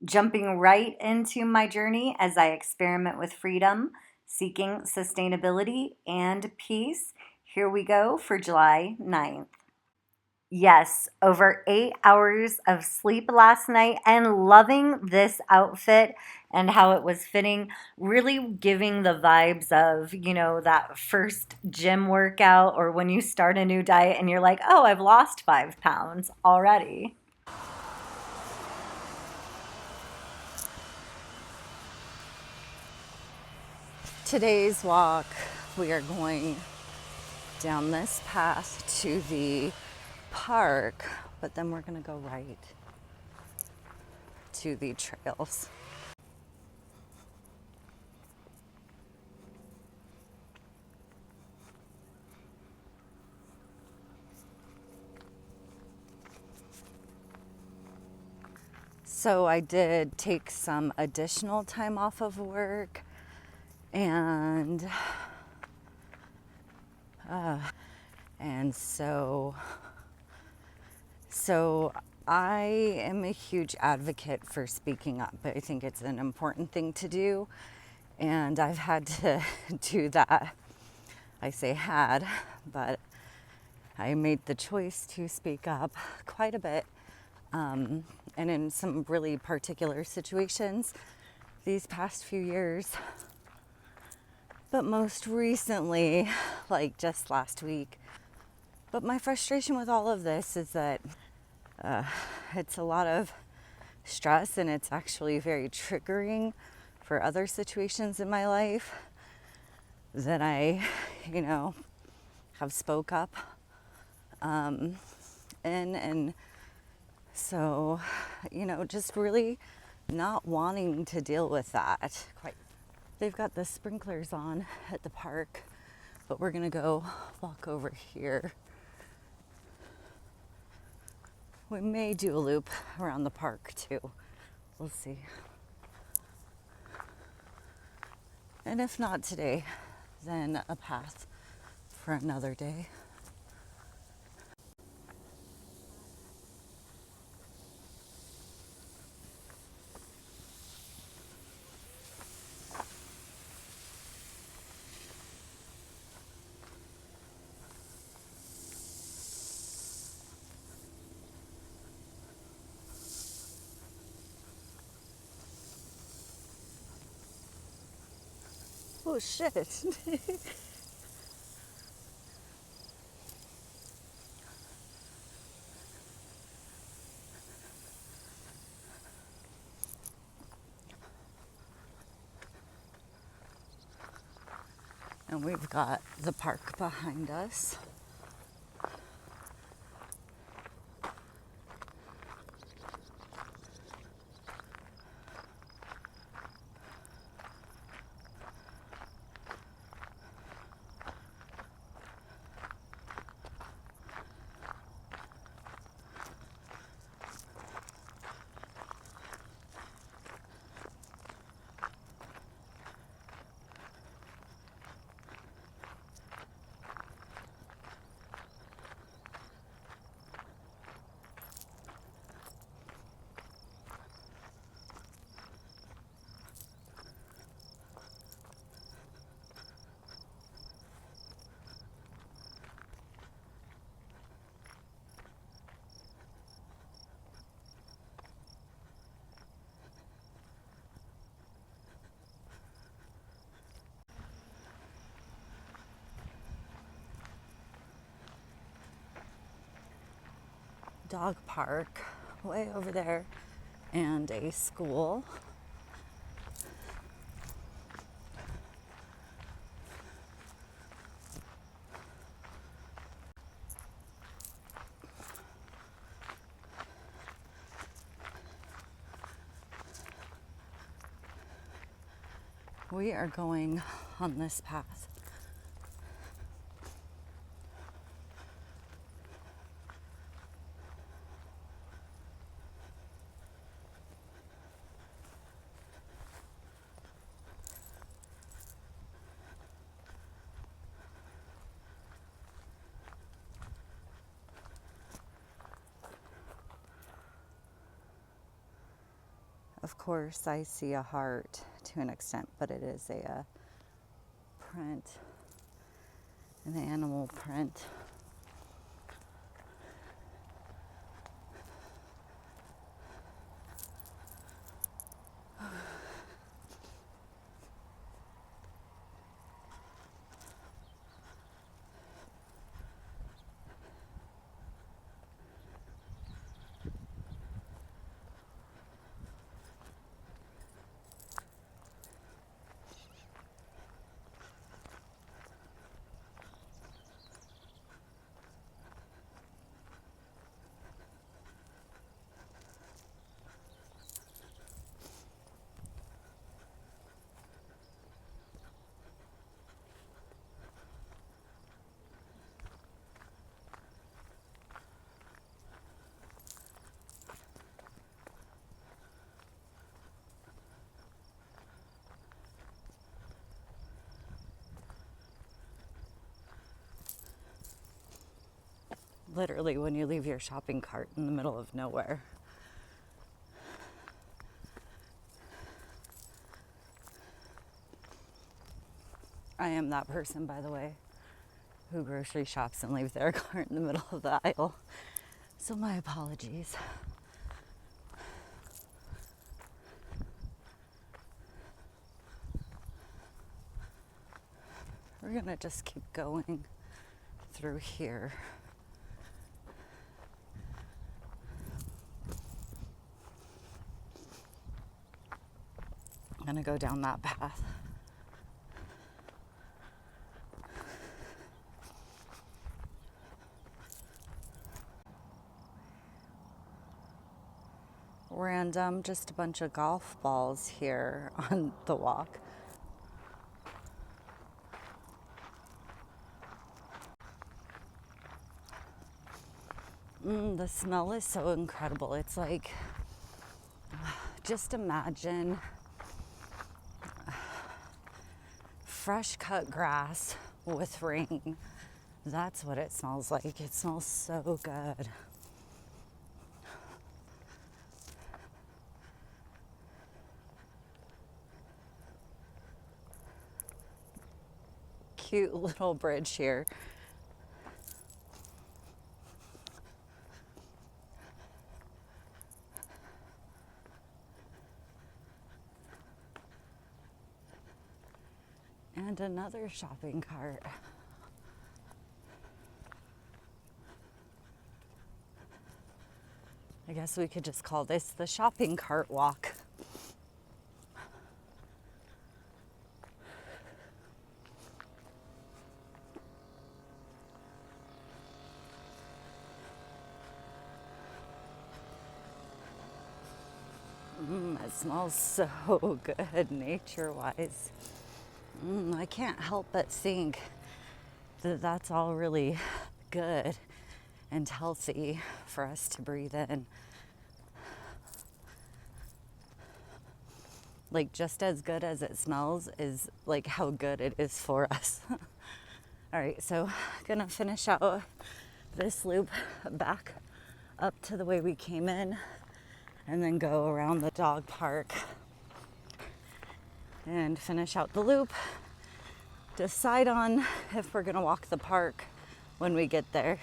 Jumping right into my journey as I experiment with freedom, seeking sustainability and peace. Here we go for July 9th. Yes, over 8 hours of sleep last night and loving this outfit and how it was fitting, really giving the vibes of, that first gym workout or when you start a new diet and you're like, oh, I've lost 5 pounds already. Today's walk, we are going down this path to the park, but then we're going to go right to the trails. So I did take some additional time off of work, and so I am a huge advocate for speaking up. I think it's an important thing to do, and I've had to do that. I say had, but I made the choice to speak up quite a bit, and in some really particular situations these past few years. But most recently, like just last week. But my frustration with all of this is that it's a lot of stress, and it's actually very triggering for other situations in my life that I, have spoke up and so, just really not wanting to deal with that quite. They've got the sprinklers on at the park, but we're gonna go walk over here. We may do a loop around the park too. We'll see. And if not today, then a path for another day. Oh shit. And we've got the park behind us. Dog park way over there, and a school. We are going on this path. Of course, I see a heart to an extent, but it is a print, an animal print. Literally, when you leave your shopping cart in the middle of nowhere. I am that person, by the way, who grocery shops and leave their cart in the middle of the aisle. So my apologies. We're gonna just keep going through here. I'm gonna go down that path. Random, just a bunch of golf balls here on the walk. The smell is so incredible. It's like, just imagine fresh cut grass with rain. That's what it smells like. It smells so good. Cute little bridge here. And another shopping cart. I guess we could just call this the shopping cart walk. It smells so good nature-wise. I can't help but think that that's all really good and healthy for us to breathe in. Like, just as good as it smells is like how good it is for us. All right, so gonna finish out this loop back up to the way we came in and then go around the dog park and finish out the loop. Decide on if we're gonna walk the park when we get there.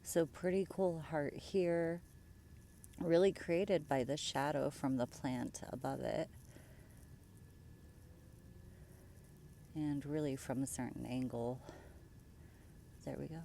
So pretty cool heart here, really created by the shadow from the plant above it. And really from a certain angle. There we go.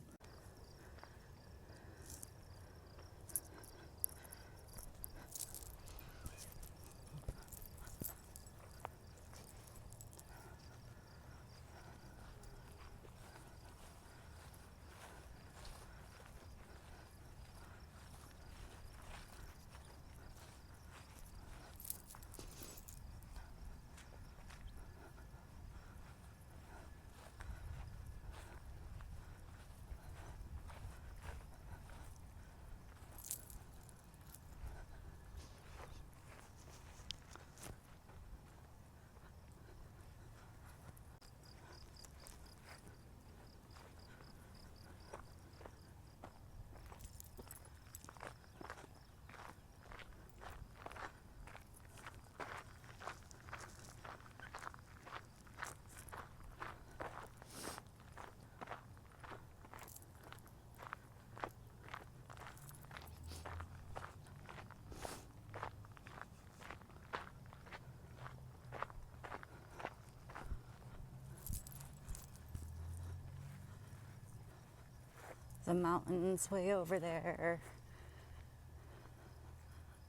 The mountains way over there,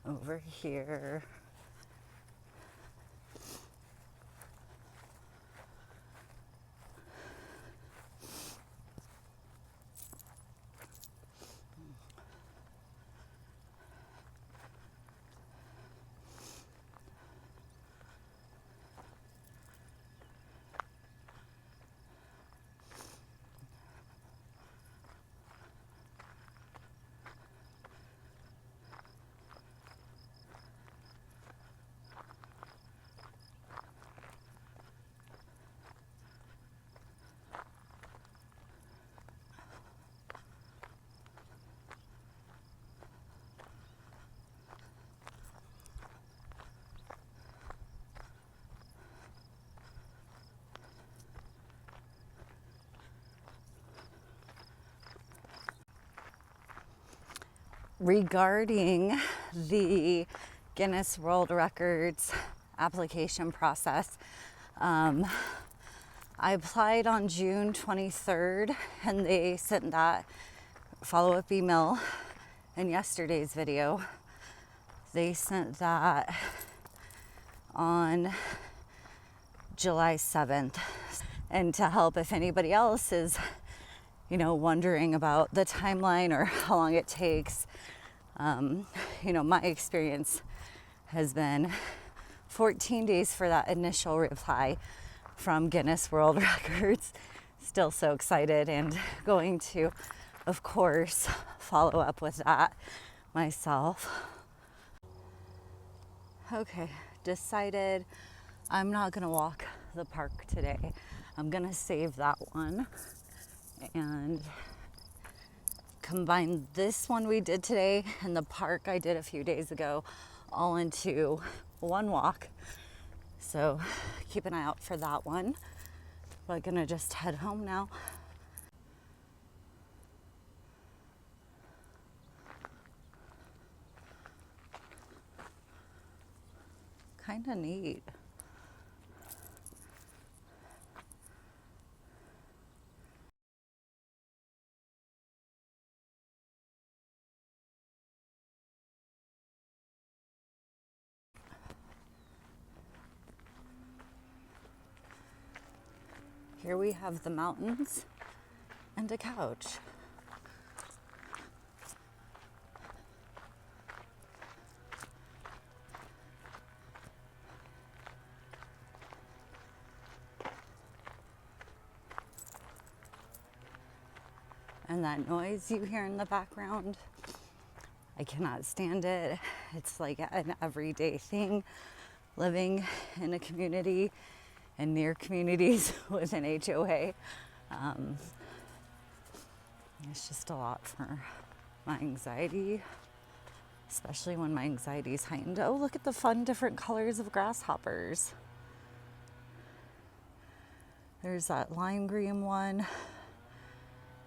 over here. Regarding the Guinness World Records application process, I applied on June 23rd and they sent that follow-up email in yesterday's video. They sent that on July 7th. And to help if anybody else is wondering about the timeline or how long it takes, my experience has been 14 days for that initial reply from Guinness World Records. Still so excited and going to, of course, follow up with that myself. Okay, decided I'm not gonna walk the park today. I'm gonna save that one and combine this one we did today and the park I did a few days ago all into one walk. So keep an eye out for that one. But gonna just head home now. Kind of neat. Here we have the mountains and a couch. And that noise you hear in the background, I cannot stand it. It's like an everyday thing living in a community and near communities with an HOA. It's just a lot for my anxiety, especially when my anxiety is heightened. Oh, look at the fun different colors of grasshoppers. There's that lime green one,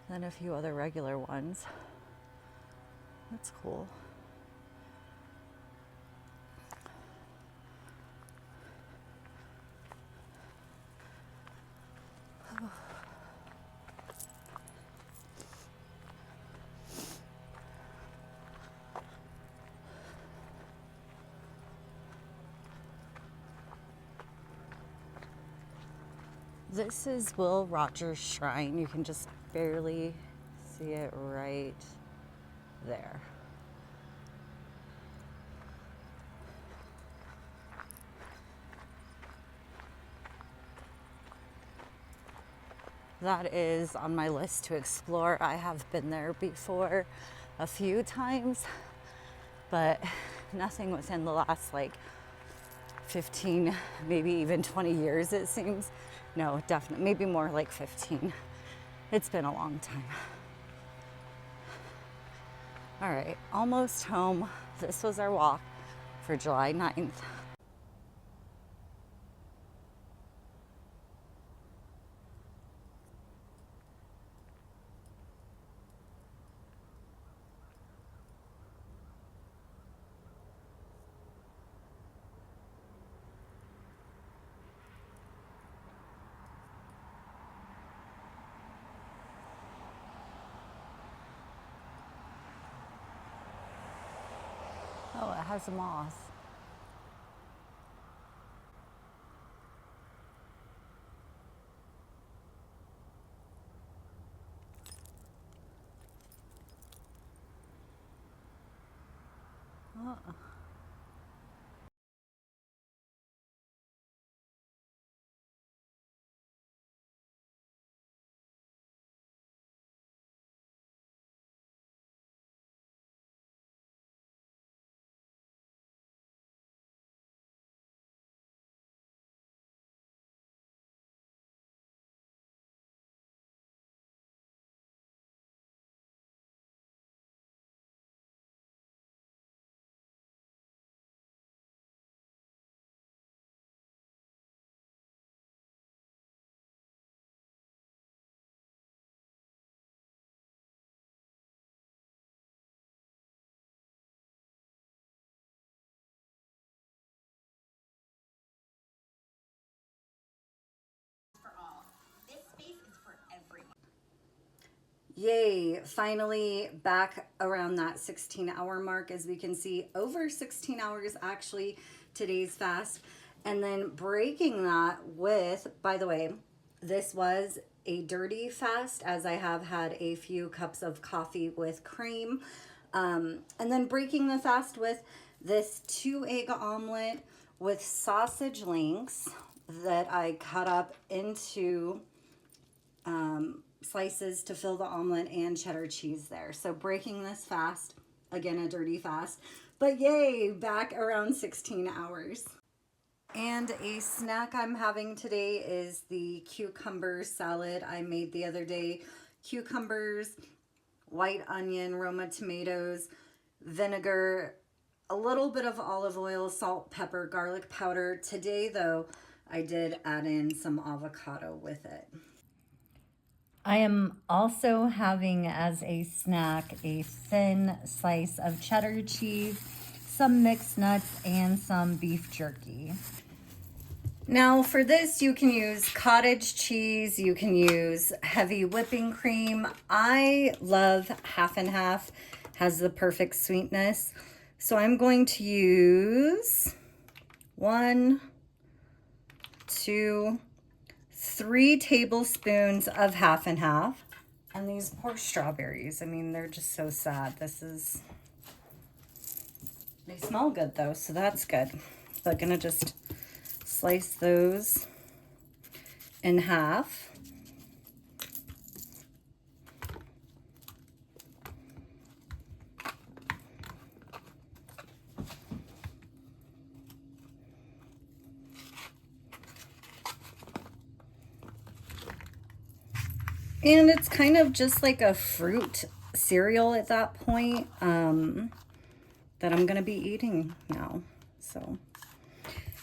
then a few other regular ones. That's cool. This is Will Rogers Shrine. You can just barely see it right there. That is on my list to explore. I have been there before a few times, but nothing within the last 15, maybe even 20 years, it seems. No, definitely, maybe more like 15. It's been a long time. All right, almost home. This was our walk for July 9th. has moss. Yay, finally back around that 16-hour mark. As we can see, over 16 hours actually today's fast. And then breaking that with, by the way, this was a dirty fast, as I have had a few cups of coffee with cream. And then breaking the fast with this 2-egg omelet with sausage links that I cut up into slices to fill the omelet, and cheddar cheese there. So breaking this fast, again, a dirty fast, but yay, back around 16 hours. And a snack I'm having today is the cucumber salad I made the other day. Cucumbers, white onion, Roma tomatoes, vinegar, a little bit of olive oil, salt, pepper, garlic powder. Today, though, I did add in some avocado with it. I am also having as a snack a thin slice of cheddar cheese, some mixed nuts, and some beef jerky. Now for this, you can use cottage cheese, you can use heavy whipping cream. I love half and half, has the perfect sweetness. So I'm going to use 1, 2, 3 tablespoons of half and half. And these poor strawberries, I mean, they're just so sad. They smell good though, so that's good. But gonna just slice those in half. And it's kind of just like a fruit cereal at that point that I'm gonna be eating now. So,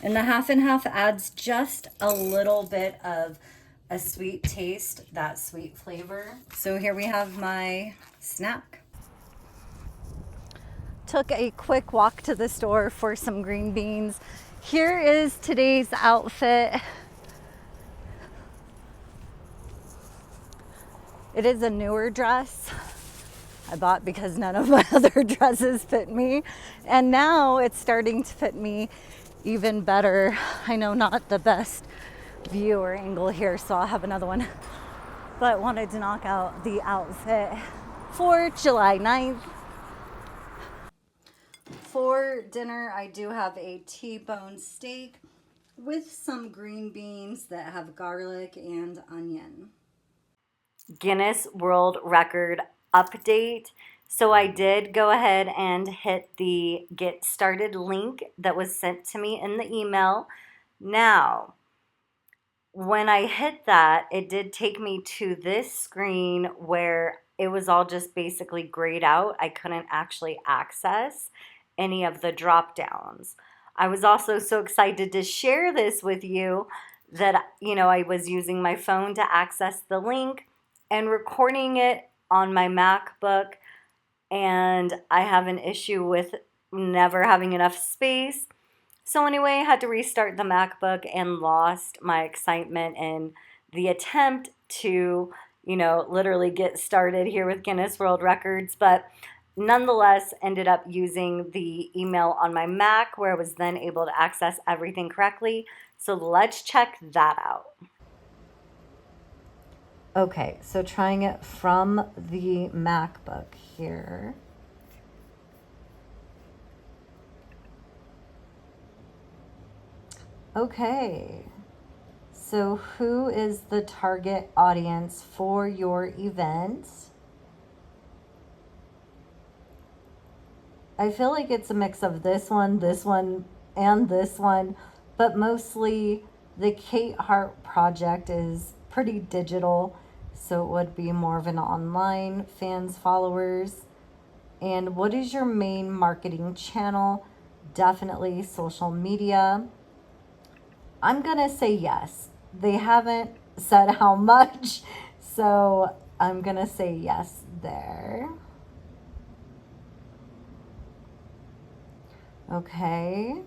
and the half and half adds just a little bit of a sweet taste, that sweet flavor. So here we have my snack. Took a quick walk to the store for some green beans. Here is today's outfit. It is a newer dress I bought because none of my other dresses fit me. And now it's starting to fit me even better. I know, not the best view or angle here, so I'll have another one. But wanted to knock out the outfit for July 9th. For dinner, I do have a T-bone steak with some green beans that have garlic and onion. Guinness World Record update. So I did go ahead and hit the get started link that was sent to me in the email. Now, when I hit that, it did take me to this screen where it was all just basically grayed out. I couldn't actually access any of the drop downs. I was also so excited to share this with you that, I was using my phone to access the link and recording it on my MacBook, and I have an issue with never having enough space. So anyway, I had to restart the MacBook and lost my excitement in the attempt to, literally get started here with Guinness World Records. But nonetheless ended up using the email on my Mac where I was then able to access everything correctly. So let's check that out. Okay, so trying it from the MacBook here. Okay, so who is the target audience for your event? I feel like it's a mix of this one, and this one, but mostly the Kate Hart project is pretty digital, so it would be more of an online fans, followers. And what is your main marketing channel? Definitely social media. I'm gonna say yes. They haven't said how much, so I'm gonna say yes there. Okay.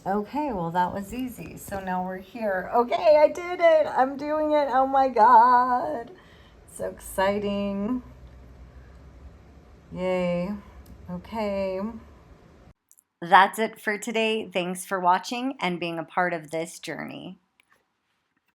Okay, well, that was easy. So now we're here. Okay, I did it. I'm doing it. Oh my God. So exciting. Yay. Okay. That's it for today. Thanks for watching and being a part of this journey.